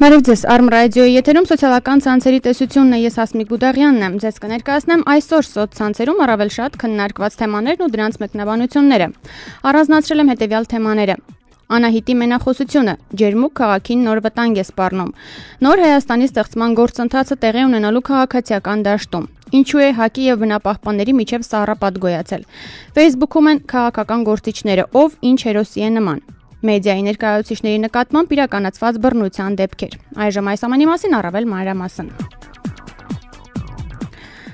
Բարև ձեզ, Արմ ռադիոյի եթերում սոցիալական ցանցերի տեսությունն է, ես Հասմիկ Բուդաղյանն եմ, ձեզ կներկայացնեմ այսօր սոցցանցերում առավել շատ քննարկված թեմաներն ու դրանց մեկնաբանությունները։ Առանձնացրել եմ հետևյալ թեմաները. Անահիտի մենախոսությունը, ջերմուկ քաղաքին նոր վտանգ է սպառնում, նոր Հայաստանի ստեղծման գործընթացը տեղի ունենալու քաղաքացիական դաշտում, ինչու է ՀԱԿ-ի եւ բնապահպանների միջև սառապատ գոյացել, Facebook-ում են քաղաքական գործիչները, ով ինչ հերոսի է նման, մեդիայի ներկայացուցիչների նկատմամբ իրականացված բռնության դեպքեր։ Այժմ այս ամենի մասին առավել մանրամասն։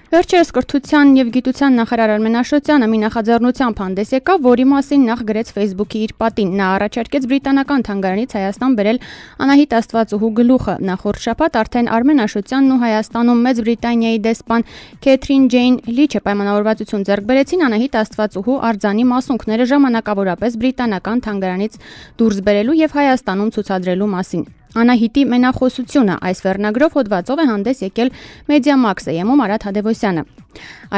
Վերջերս կրթության եւ գիտության նախարար Արմեն Աշոտյանը մի նախաձեռնությամբ հանդես եկավ, որի մասին նախ գրեց Facebook-ի իր պատին։ Նա առաջարկեց բրիտանական թանգարանից Հայաստան բերել Անահիտ Աստվածուհու գլուխը։ Նախորդ շաբաթ արդեն Արմեն Աշոտյանն ու Հայաստանում Մեծ Բրիտանիայի դեսպան Քեթրին Ջեյն Լիչը պայմանավորվածություն ձեռք բերեցին Անահիտ Աստվածուհու արձանի մասունքները ժամանակավորապես բրիտանական թանգարանից դուրս բերելու եւ Հայաստանում ցուցադրելու մասին։ Անահիտի մենախոսությունը այս վերնագրով հոդվածով է հանդես եկել Մեդիամաքս-ում Արադ Հադևոսյանը։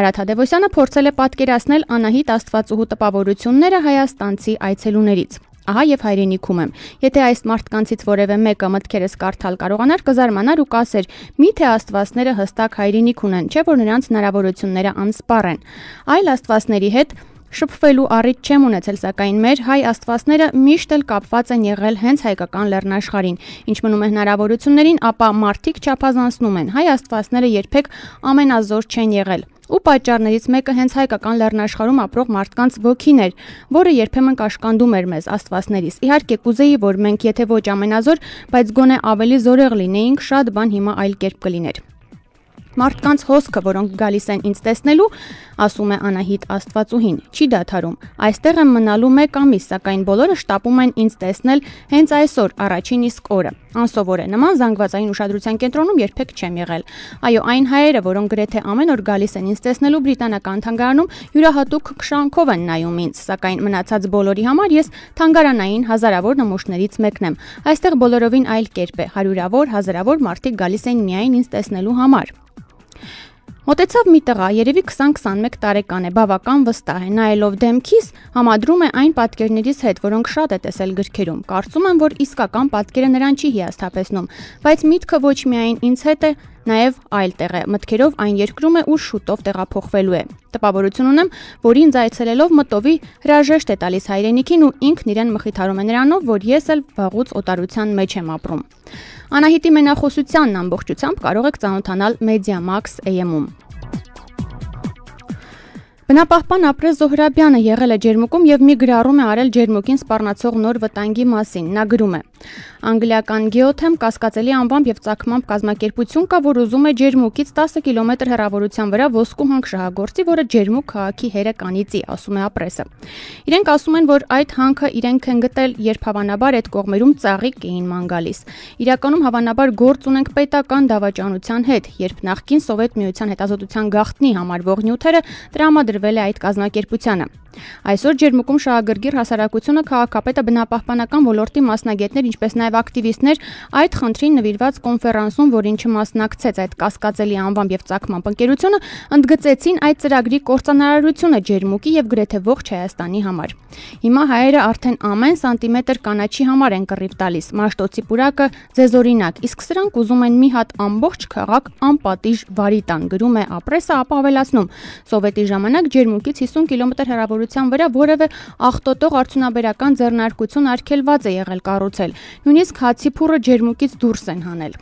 Արադ Հադևոսյանը փորձել է պատկերացնել Անահիտ Աստվածուհու տպավորությունները հայաստանցի այցելուներից։ Ահա եւ հայրենիքում եմ։ Եթե այս մարդկանցից որևէ մեկը մտքերս կարդալ կարողանար, կզարմանար ու կասեր՝ միթե աստվածները հստակ հայրենիք ունեն, չէ՞ որ նրանց հնարավորությունները անսպառ են։ Այլ աստվածների հետ շփվելու առիթ չեմ ունեցել, սակայն մեր հայ աստվածները միշտ էլ կապված են եղել հենց հայկական լեռնաշխարհին։ Ինչ մնում է հնարավորություններին, ապա մարդիկ չափազանցնում են։ Հայ աստվածները երբեք ամենազոր չեն եղել։ Ու պատճառներից մեկը հենց հայկական լեռնաշխարհում ապրող մարդկանց ոգին էր, որը երբեմն կաշկանդում էր մեզ աստվածներից։ Իհարկե կուզեի, որ մենք եթե ոչ ամենազոր, բայց գոնե ավելի զորեղ լինեինք, շատ բան հիմա այլ կերպ կլիներ։ Մարդկանց հոսքը, որոնք գալիս են ինձ տեսնելու, ասում է Անահիտ Աստվածուհին, չի դադարում։ Այստեղ եմ մնալու 1 ամիս, սակայն բոլորը շտապում են ինձ տեսնել հենց այսօր, առաջին իսկ օրը։ Անսովոր է, նման զանգվածային ուշադրության կենտրոնում երբեք չեմ եղել։ Այո, այն հայերը, որոնք գրեթե ամեն օր գալիս են ինձ տեսնելու բրիտանական թանգարանում, յուրահատուկ քշանքով են նայում ինձ, սակայն մնացած բոլորի համար ես թանգարանային հազարավոր նմուշներից մեկն եմ։ Այստեղ բոլորովին այլ կերպ է, հարյուրավոր, հազարավոր մարդիկ գալիս են միայն ինձ տեսնելու համար։ Մոտեցավ մի տղա, երևի 20-21 տարեկան է, բավական վստահ է, նայելով դեմքիս, համադրում է այն պատկերներից հետ, որոնք շատ է տեսել գրքերում։ Կարծում եմ, որ իսկական պատկերը նրան չի հիասթափեցնում, բայց միտքը ոչ միայն ինձ հետ է, նաև այլտեղ է, մտքերով այն երկրում է, ուր շուտով տեղափոխվելու է։ Տպավորություն ունեմ, որ ինձ այցելելով մտովի հրաժեշտ է տալիս հայրենիքին ու ինքն իրեն մխիթարում է նրանով, որ ես էլ վաղուց օտարության մեջ եմ ապրում։ Անահիտի մենախոսությանն ամբողջությամբ կարող եք ծանոթանալ Մեդիամաքս-ում։ Բնապահպան Ապրես Զոհրաբյանը եղել է ջերմուկում եւ մի գրառում է արել ջերմուկին սպառնացող նոր վտանգի մասին։ Նա գրում է. Անգլիական Geothem կասկածելի անվամբ եւ ծագմամբ կազմակերպություն կա, որ ուզում է ջերմուկից 10 կիլոմետր հեռավորության վրա ոսկու հանք շահագործի, որը ջերմուկ քաղաքի հերը կանիծի, ասում է Ապրեսը։ Իրենք ասում են, որ այդ հանքը իրենք են գտել, երբ հավանաբար այդ կողմերում ծաղիկ էին ման գալիս։ Իրականում հավանաբար գործ ունենք պետական դավաճանության հետ, երբ նախկին Սովետ միության հետազոտության գաղտնի համարվող նյութերը տրամադրվել է այդ կազմակերպությանը։ Այսօր ջերմուկում շահագրգիռ հասարակությունը քաղաքապետը բնապահպանական ոլորտի մասնագետներ, ինչպես նաև ակտիվիստներ այդ խնդրին նվիրված կոնֆերանսում, որին չմասնակցեց այդ կասկածելի անվամբ եւ ծագմամբ ընկերությունը, ընդգծեցին այդ ծրագրի կործանարարությունը ջերմուկի եւ գրեթե ողջ Հայաստանի համար։ Հիմա հայերը արդեն ամեն սանտիմետր կանաչի համար են կռիվ տալիս, Մաշտոցի պուրակը ձեզօրինակ, իսկ սրանք ուզում են մի հատ ամբողջ քաղաք անպատիժ վարի տան, գրում է Ապրեսը, ապա ավելացնում. Սովետի ժամանակ ջերմուկից 50 կիլոմետր հեռավորության վրա որևէ աղտոտող արդյունաբերական ձեռնարկություն արգելված է եղել կառուցել, նույնիսկ հացի փուռը ջերմուկից դուրս են հանել։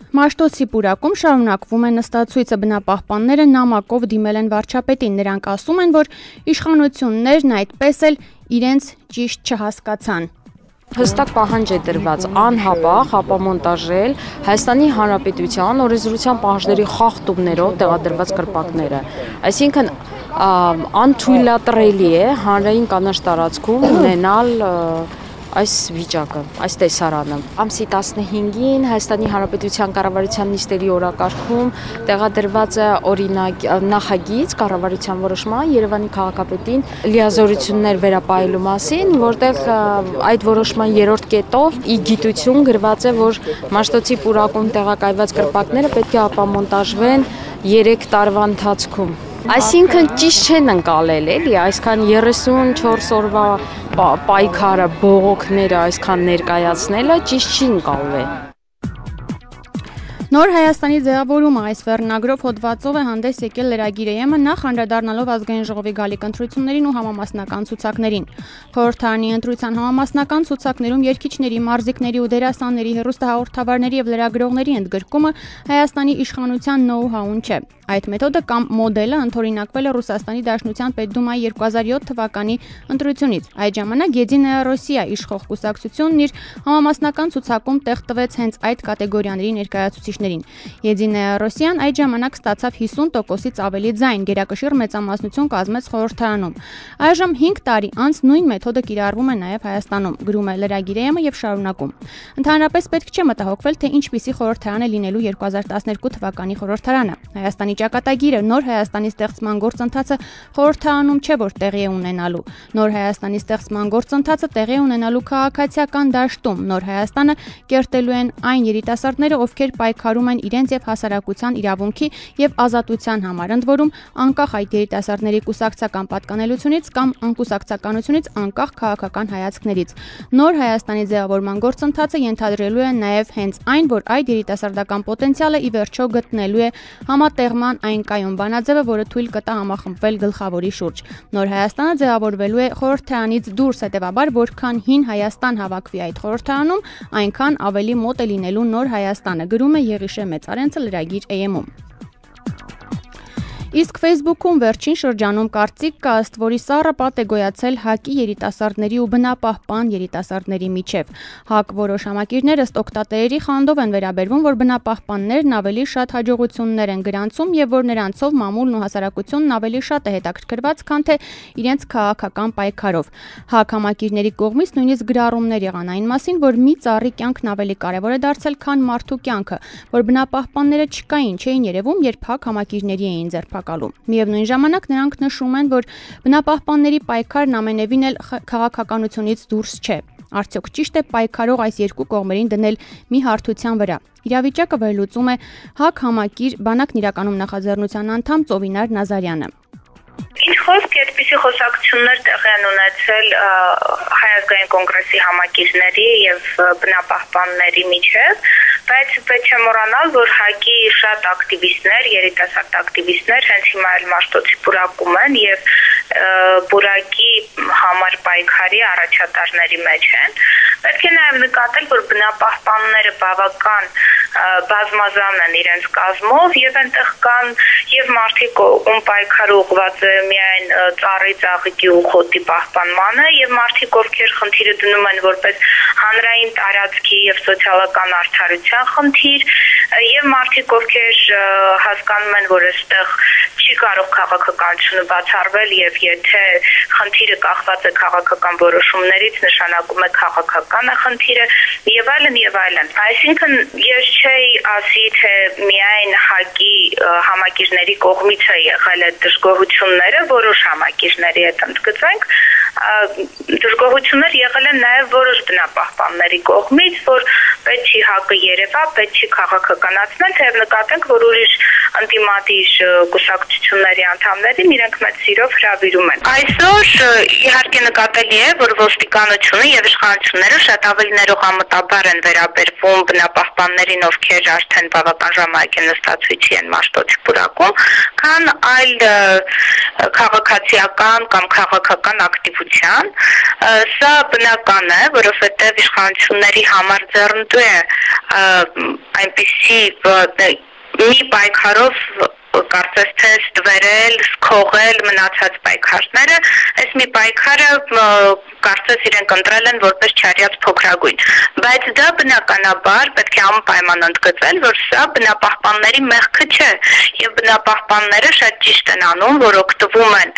Մաշտոցի պուրակում շարունակվում է նստացույցը, բնապահպանները նամակով դիմել են վարչապետին, նրանք ասում են, որ իշխանություններն այդպես էլ իրենց ճիշտ չհասկացան։ Հստակ պահանջ է դրված անհապաղ ապամոնտաժել Հայաստանի Հանրապետության օրենսդրության պահանջների խախտումներով տեղադրված կրպակները։ Այսինքն անթույլատրելի է հանրային կանաչ տարածքում ունենալ այս վիճակը, այս տեսարանը։ Ամսի 15-ին Հայաստանի Հանրապետության կառավարության նիստերի օրակարգում տեղադրված է օրինակ նախագիծ կառավարության որոշման Երևանի քաղաքապետին լիազորություններ վերապահելու մասին, որտեղ այդ որոշման 3-րդ կետով ի գիտություն գրված է, որ Մաշտոցի պուրակում տեղակայված կրպակները պետք է ապամոնտաժվեն 3 տարվա ընթացքում։ Այսինքն ճիշտ չեն ընկալել, էլի, այսքան 34 օրվա պայքարը, բողոքները այսքան ներկայացնելը ճիշտ չի ընկալվել։ Նոր Հայաստանի ձևավորումը այս վերնագրով հոդվածով է հանդես եկել լրագիր ԵՄ նախ անդրադառնալով ազգային ժողովի գալիք ընտրություններին ու համամասնական ցուցակներին։ Խորհրդարանի ընտրության համամասնական ցուցակներում երգիչների, մարզիկների ու դերասանների, հեռուստահաղորդավարների եւ լրագրողների ընդգրկումը Հայաստանի իշխանության նոու-հաուն չէ։ Այդ մեթոդը կամ մոդելը ընդօրինակվել է Ռուսաստանի Դաշնության Պետդումայի 2007 թվականի ընտրությունից։ Այդ ժամանակ Եդիная Ռոսիա իշխող կուսակցությունն իր համամասնական ցուցակում տեղ տվեց հենց այդ կատեգորիաների ներկայացուցիչներին։ Եդիная Ռոսիան այդ ժամանակ ստացավ 50%-ից ավելի ձայն, գերակշիռ մեծամասնություն կազմեց խորհրդարանում։ Այժմ 5 տարի անց նույն մեթոդը կիրառվում է նաև Հայաստանում, գրում է լրագիր ԵՄ եւ շարունակում։ Ընդհանրապես պետք չէ մտահոգվել, թե ինչպիսի խորհրդարան է լինելու 2012 թվականի խորհրդարանը։ Հայաստանի ճակատագիրը նոր Հայաստանի ստեղծման գործընթացը խորհրդարանում չէ, որ տեղի է ունենալու։ Նոր Հայաստանի ստեղծման գործընթացը տեղի է ունենալու քաղաքացիական դաշտում։ Նոր Հայաստանը կերտելու են այն երիտասարդները, ովքեր պայքարում են իրենց եւ հասարակության իրավունքի եւ ազատության համար, ընդ որում անկախ այդ երիտասարդների կուսակցական պատկանելությունից կամ անկուսակցականությունից, անկախ քաղաքական հայացքներից։ Նոր Հայաստանի ձևավորման գործընթացը ենթադրելու է նաեւ հենց այն, որ այդ երիտասարդական պոտենցիալը ի վերջո գտնելու է համատեղման այն կայուն բանաձևը, որը թույլ կտա համախմբվել գլխավորի շուրջ։ Նոր Հայաստանը ձևավորվելու է խորհրդարանից դուրս, հետևաբար որքան հին Հայաստան հավաքվի այդ խորհրդարանում, այնքան ավելի մոտ է լինելու Նոր Հայաստանը, գրում է Եղիշե Մեծարենցը լրագիր ԵՄ-ում։ Իսկ Facebook-ում վերջին շրջանում կարծիք կա, ըստ որի սառը պատ է գոյացել ՀԱԿ-ի երիտասարդների ու բնապահպան երիտասարդների միջև։ ՀԱԿ որոշ համակիրներ ըստ օգտատերերի խանդով են վերաբերվում, որ բնապահպաններն ավելի շատ հաջողություններ են գրանցում եւ որ նրանցով մամուլն ու հասարակությունն ավելի շատ է հետաքրքրված, քան թե իրենց քաղաքական պայքարով։ ՀԱԿ համակիրների կողմից նույնիսկ գրառումներ եղան այն մասին, որ մի ծառի կյանքն ավելի կարեւոր է դարձել, քան մարդու կյանքը, որ բնապահպանները չկային, չէին երևում, երբ ՀԱԿ համակիրների էին ձերբակալում։ Միևնույն ժամանակ նրանք նշում են, որ բնապահպանների պայքարն ամենևին էլ քաղաքականությունից դուրս չէ։ Արդյոք ճիշտ է պայքարող այս երկու կողմերին դնել մի հարթության վրա։ Իրավիճակը վերլուծում է ՀԱԿ համակիր բանակն իրականում նախաձեռնության անդամ Ծովինար Նազարյանը։ Ինչ խոսք այդպիսի խոսակցություններ տեղի են ունեցել Հայ ազգային կոնգրեսի համակիրների եւ բնապահպանների միջև, բայց պետք է մոռանալ, որ ՀԱԿ-ի շատ ակտիվիստներ, երիտասարդ ակտիվիստներ հենց հիմա էլ Մաշտոցի բուրակում են եւ բուրակի համար պայքարի առաջատարների մեջ են։ Պետք է նաև նկատել, որ բնապահպանները բավական բազմազան են իրենց կազմով եւ այնտեղ կան եւ մարդիկ, ում պայքարը ուղղված է միայն ծառի, ծաղիկի ու խոտի պահպանմանը եւ մարդիկ, ովքեր խնդիրը դնում են որպես հանրային տարածքի եւ սոցիալական արդարության խնդիր եւ մարդիկ, ովքեր հասկանում են, որ այստեղ չի կարող քաղաքականությունը բացառվել եւ եթե խնդիրը կախված է քաղաքական որոշումներից, նշանակում է քաղաքական է խնդիրը եւ այլն եւ այլն։ Այսինքն ես չէի ասի, թե միայն ՀԱԿ-ի համակիրների կողմից է եղել այդ դժգոհությունները, որոշ համակիրների հետ ընդգծենք, դժգոհություններ եղել են նաև որոշ բնապահպանների կողմից, որ պետք չի ՀԱԿ-ը երևա, պետք չի քաղաքականացնել, թեև նկատենք, որ ուրիշ ընդդիմադիր կուսակցությունների անդամներին իրենք մեծ սիրով հրավիրում են։ Այսօր իհարկե նկատելի է, որ ոստիկանությունը եւ իշխանությունները շատ ավելի ներողամտաբար են վերաբերվում բնապահպաններին, ովքեր արդեն բավական ժամանակ են նստածույցի են Մաշտոցի բուրակում, քան այլ քաղաքացիական կամ քաղաքական ակտիվության։ Սա բնական է, որովհետեւ իշխանությունների համար ձեռնտու է այնպիսի մի պայքարով կարծես թե ստվերել, սքողել մնացած պայքարները, այս մի պայքարը կարծես իրենք ընտրել են որպես չարյաց փոքրագույն, բայց դա բնականաբար պետք է անպայման ընդգծել, որ սա բնապահպանների մեղքը չէ եւ բնապահպանները շատ ճիշտ են անում, որ օգտվում են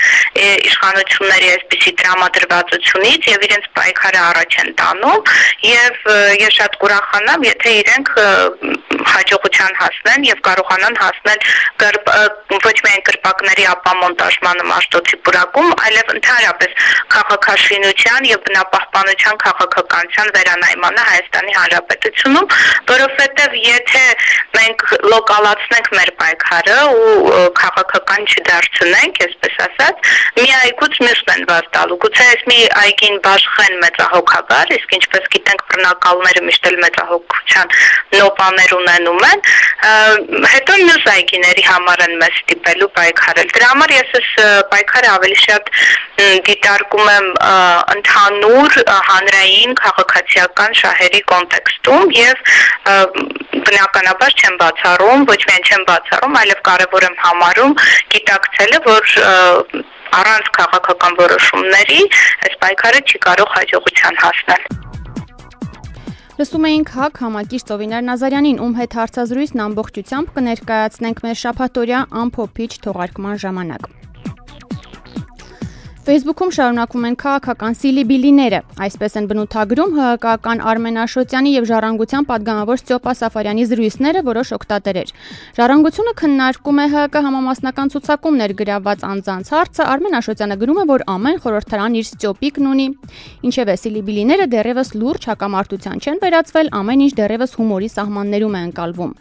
իշխանությունների այսպիսի տրամադրվածությունից եւ իրենց պայքարը առաջ են տանում եւ ես շատ կուրախանամ, եթե իրենք հաջողության հասնեն եւ կարողանան հասնել ոչ միայն կրպակների ապամոնտաժմանը Մաշտոցի պուրակում, այլև ընդհանրապես քաղաքաշինության եւ բնապահպանության քաղաքականության վերանայմանը Հայաստանի Հանրապետությունում, որովհետեւ եթե մենք լոկալացնենք մեր պայքարը ու քաղաքական չդարձնենք, այսպես ասած, մի այգուց մյուսն են վազ տալու։ Գուցե այս մի այգին բաշխեն մեծահոգաբար, իսկ ինչպես գիտենք, բռնակալները միշտ էլ մեծահոգության նոպաներ ունենում են, հետո մյուս այգիների համար են մեզ ստիպելու պայքարել։ Դրա համար ես այս պայքարը ավելի շատ դիտարկում եմ ընդհանուր հանրային քաղաքացիական շահերի կոնտեքստում եւ բնականաբար չեմ բացառում, ոչ միայն չեմ բացառում, այլև կարևոր եմ համարում գիտակցելը, որ առանց քաղաքական որոշումների այս պայքարը չի կարող հաջողության հասնել։ Լսում էինք ՀԱԿ համակիր Ծովինար Նազարյանին, ում հետ հարցազրույցն ամբողջությամբ կներկայացնենք մեր շաբաթօրյա ամփոփիչ թողարկման ժամանակ։ Facebook-ում շարունակվում են քաղաքական սիլիբիլիները, այսպես են բնութագրում ՀՀԿ-ական Արմեն Աշոտյանի եւ Ժառանգության падգամավոր Ստյոպա Սաֆարյանի զրույցները որոշ օգտատերեր։ Ժառանգությունը քննարկում է ՀՀԿ համամասնական ցուցակում ներգրավված անձանց հարցը, Արմեն Աշոտյանը գրում է, որ ամեն խորհրդարան իր Ստյոպիկն ունի։ Ինչևէ, սիլիբիլիները դեռևս լուրջ հակամարտության չեն վերածվել, ամեն ինչ դեռևս հումորի սահմաններում է ընկալվում։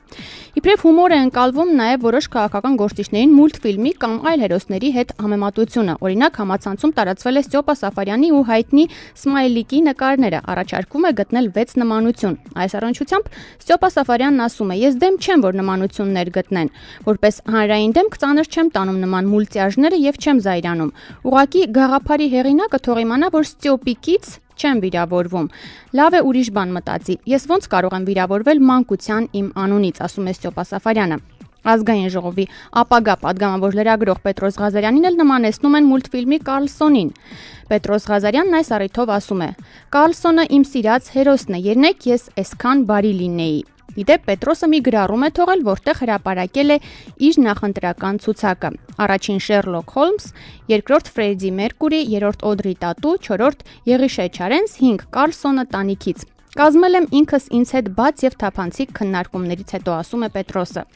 Իբրև հումոր է ընկալվում նաև որոշ քաղաքական գործիչներին մուլտֆիլմի կամ այլ հերոսների հետ համեմատությունը։ Օրինակ, համացանցում տարածվել է Ստյոպա Սաֆարյանի ու հայտնի Սմայլիկի նկարները, առաջարկվում է գտնել 6 նմանություն։ Այս առնչությամբ Ստյոպա Սաֆարյանն ասում է. «Ես դեմ չեմ, որ նմանություններ գտնեն, որպես հանրային դեմք ծանր չեմ տանում նման մուլտիաժները եւ չեմ զայրանում։ Ուղղակի գաղափարի հեղինակը թող իմանա, որ Ստյոպիկից չեմ վիրավորվում։ Լավ է ուրիշ բան մտածի։ Ես ոնց կարող եմ վիրավորվել մանկության իմ անունից», ասում է Ստյոպա Սաֆարյանը։ Ազգային ժողովի ապագա падգամավոր լրագրող Պետրոս Ղազարյանին էլ նմանեցնում են մուլտֆիլմի Կարլսոնին։ Պետրոս Ղազարյանն այս առիթով ասում է. «Կարլսոնը իմ սիրած հերոսն է, երնեք ես այսքան բարի լինեի»։ Իդեպ Պետրոսը մի գրառում է թողել, որտեղ հրապարակել է իր նախընտրական ցուցակը։ Առաջին Շերլոկ Հոլմս, երկրորդ Ֆրեդի Մերկուրի, երրորդ Օդրի Տատու, չորրորդ Եղիշե Չարենս, 5 Կարլսոնը տանիքից։ Կազմել եմ ինքս ինձ հետ բաց եւ թափանցիկ քննարկումներից հետո, ասում է Պետրոսը։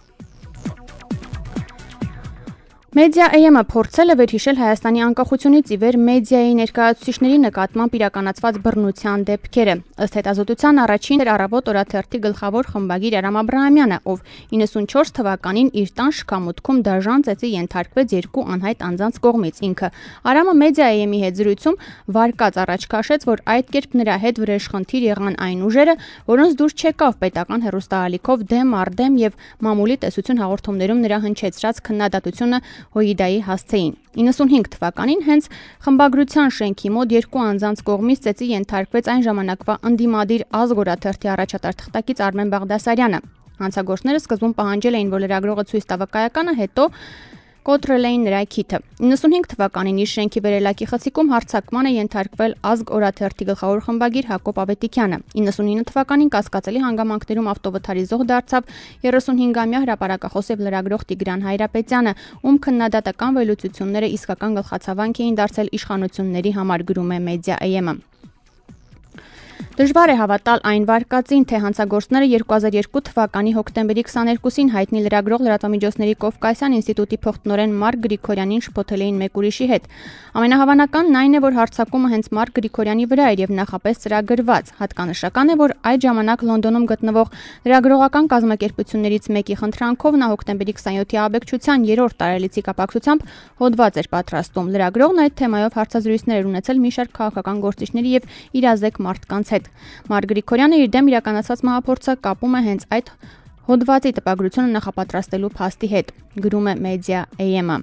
Մեդիա AM-ը փորձել է վերհիշել Հայաստանի անկախությունից ի վեր մեդիայի ներկայացուցիչների նկատմամբ իրականացված բռնության դեպքերը։ Ըստ հետազոտության առաջին առավոտ օրաթերթի գլխավոր խմբագիր Արամ Աբրահամյանը, ով 94 թվականին իր տան շքամուտքում դաժան ծեծի ենթարկվեց երկու անհայտ անձանց կողմից։ Ինքը Արամը մեդիա AM-ի հետ զրույցում վարկած առաջ քաշեց, որ այդ կերպ նրա հետ վրեժխնդիր եղան այն ուժերը, որոնց դուր չեկավ պետական հեռուստաալիքով դեմ առ դեմ եւ մամուլի տեսություն հաղորդումներում նրա հնչեցրած քննադատությունը Հոիդայի հասցեին։ 95 թվականին հենց խմբագրության շենքի մոտ երկու անձանց կողմից ծեծի ենթարկվեց այն ժամանակվա ընդդիմադիր ազգ օրաթերթի առաջատար թղթակից Արմեն Բաղդասարյանը։ Հանցագործները սկզբում պահանջել էին, որ լրագրողը ցույց տա վկայականը, հետո կոտրել էին նրա քիթը։ 95 թվականին իր շենքի վերելակի խցիկում հարձակման է ենթարկվել ազգ օրաթերթի գլխավոր խմբագիր Հակոբ Ավետիքյանը։ 99 թվականին կասկածելի հանգամանքներում ավտովթարի զոհ դարձավ 35-ամյա հրապարակախոս եւ լրագրող Տիգրան Հայրապետյանը, ում քննադատական վերլուծությունները իսկական գլխացավանք էին դարձել իշխանությունների համար, գրում է Մեդիա AM-ը։ Դժվար է հավատալ այն վարկածին, թե հանցագործները 2002 թվականի հոկտեմբերի 22-ին հայտնի լրագրող լրատվամիջոցների Կովկասյան ինստիտուտի փոխտնօրեն Մարկ Գրիգորյանին շփոթել էին մեկ ուրիշի հետ։ Ամենահավանականն այն է, որ հարձակումը հենց Մարկ Գրիգորյանի վրա էր եւ նախապես ծրագրված։ Հատկանշական է, որ այդ ժամանակ Լոնդոնում գտնվող լրագրողական կազմակերպություններից մեկի խնդրանքով նա հոկտեմբերի 27-ի աբեկչության 3-րդ տարելիցի կապակցությամբ հոդված էր պատրաստում։ Լրագրողն այդ թեմայով հարցազրույցներ էր ունեցել մի շարք քաղաքական գործիչների եւ իրազեկ մարդկանց հետ։ Մարկ Գրիգորյանը իր դեմ իրականացված մահափորձը կապում է հենց այդ հոդվածի տպագրությունը նախապատրաստելու փաստի հետ, գրում է Մեդիա AM-ը։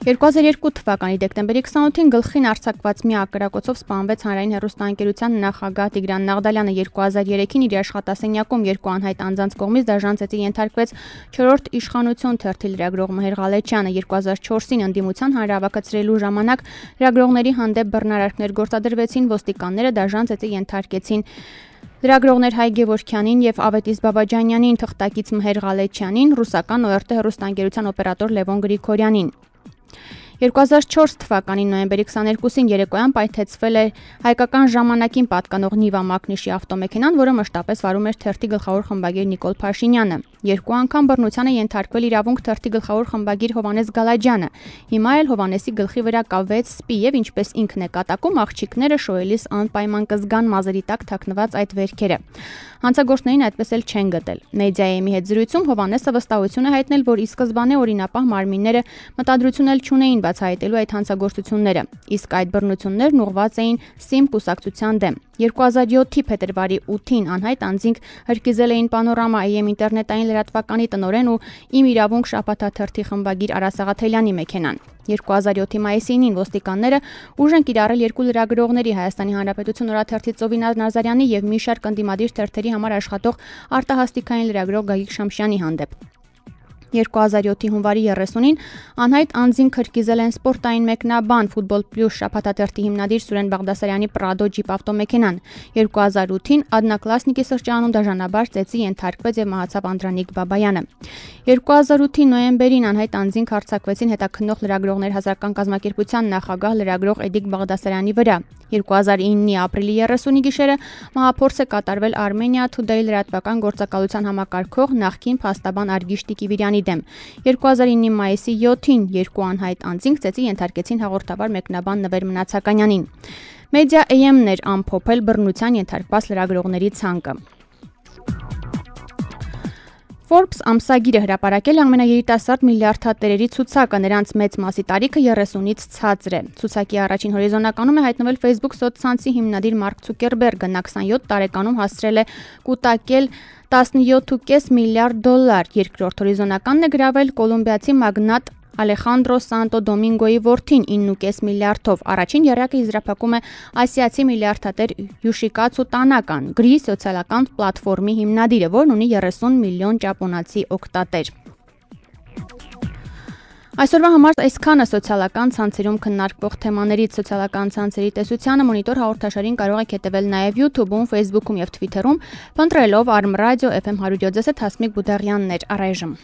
2002 թվականի դեկտեմբերի 28-ին գլխին արձակված մի ակրակոցով սպանվեց հանրային հեռուստաընկերության նախագահ Տիգրան Նաղդալյանը։ 2003-ին իր աշխատասենյակում երկու անհայտ անձանց կողմից դաժան ծեծի ենթարկվեց 4-րդ իշխանություն թերթի լրագրող Մհեր Ղալեչյանը։ 2004-ին ընդդիմության հանրահավաքացրելու ժամանակ լրագրողների հանդեպ բռնարարքներ գործադրվեցին, ոստիկանները դաժան ծեծի ենթարկեցին լրագրողներ Հայ Գևորգյանին եւ Ավետիս Բաբաջանյանին, թղթակից Մհեր Ղալեչյանին, ռուսական ORT հեռուստաընկերության օպերատոր Լևոն Գրիգորյանին։ 2004 թվականի նոյեմբերի 22-ին երեկոյան պայթեցվել է հայկական ժամանակին պատկանող Նիվա Մակնիշի ավտոմեքենան, որը մշտապես վարում էր թերթի գլխավոր խմբագիր Նիկոլ Փաշինյանը։ Երկու անգամ բռնության է ենթարկվել իրավունք թերթի գլխավոր խմբագիր Հովհաննես Գալաջյանը։ Հիմա էլ Հովհաննեսի գլխի վրա կավեց սպի եւ ինչպես ինքն է կատակում, աղջիկները շոյելիս անպայման կզգան մազերի տակ թաքնված այդ վերքերը։ Հանցագործներին այդպես էլ չեն գտել։ Մեդիայի հետ զրույցում Հովհաննեսը վստահություն է հայտնել, որ ի սկզբանե օրինապահ մարմինները մտադրություն էլ չունեին բացահայտելու այդ հանցագործությունները, իսկ այդ բռնություններն ուղղված էին ՍԻՄ կուսակցության դեմ։ 2007-ի փետրվարի 8-ին անհայտ անձինք հրկիզել էին Պանորամա AM ինտերնետային լրատվականի տնօրեն ու Իմ իրավունք շաբաթաթերթի խմբագիր Արա Սաղաթելյանի մեքենան։ 2007-ի մայիսի 9-ին ոստիկանները ուժ են կիրառել երկու լրագրողների Հայաստանի Հանրապետություն օրաթերթի Ծովինա Նազարյանի եւ մի շարք ընդդիմադիր թերթերի համար աշխատող արտահասթիկային լրագրող Գագիկ Շամշյանի հանդեպ։ 2007-ի հունվարի 30-ին անհայտ անձին քրկիզել են սպորտային մեկնաբան Ֆուտբոլ Պլյուս շաբաթաթերթի հիմնադիր Սուրեն Բաղդասարյանի Պրադո ջիպ ավտոմեքենան։ 2008-ին Ադնակլասնիկի սրճարանում դաժանաբար ծեծի ենթարկվեց եւ մահացավ Անդրանիկ Բաբայանը։ 2008-ի նոյեմբերին անհայտ անձին հարձակվեցին հետաքննող լրագրողներ հազարական կազմակերպության նախագահ լրագրող Էդիկ Բաղդասարյանի վրա։ 2009-ի ապրիլի 30-ի գիշերը մահափորձ է կատարվել Armenia Today լրատվական գործակալության համակարգող նախկին փաստաբան Արգիշ Տիկիվիրյանի դեմ։ 2009-ի մայիսի 7-ին երկու անհայտ անձինք ծեծի ենթարկեցին հաղորդավար մեկնաբան Նվեր Մնացականյանին։ Մեդիա AM-ն էր ամփոփել բռնության ենթարկված լրագրողների ցանկը։ Forbes ամսագիրը հրապարակել ամենաերիտասարդ միլիարդատերերի ցուցակը, նրանց մեծ մասի տարիքը 30-ից ցածր է։ Ցուցակի առաջին հորիզոնականում է հայտնվել Facebook սոցցանցի հիմնադիր Մարկ Ցուկերբերգը, նա 27 տարեկանում հասցրել է կուտակել 17.5 միլիարդ դոլար, երկրորդ հորիզոնականն է գրավել կոլումբիացի մագնատ Ալեխանդրո Սանտո Դոմինգոյի որդին 9.5 միլիարդով, առաջին եռյակը եզրափակում է ասիացի միլիարդատեր Յուշիկացու Տանական, գրի սոցիալական պլատֆորմի հիմնադիրը, որն ունի 30 միլիոն ճապոնացի օգտատեր։ Այսօրվա համար այսքանը սոցիալական ցանցերում քննարկվող թեմաներից սոցիալական ցանցերի տեսությանը մոնիտոր հաղորդաշարին կարող եք հետևել նաև YouTube-ում, Facebook-ում եւ Twitter-ում, փնտրելով Arm Radio FM 107 Հասմիկ Բուդաղյաններ առայժմ։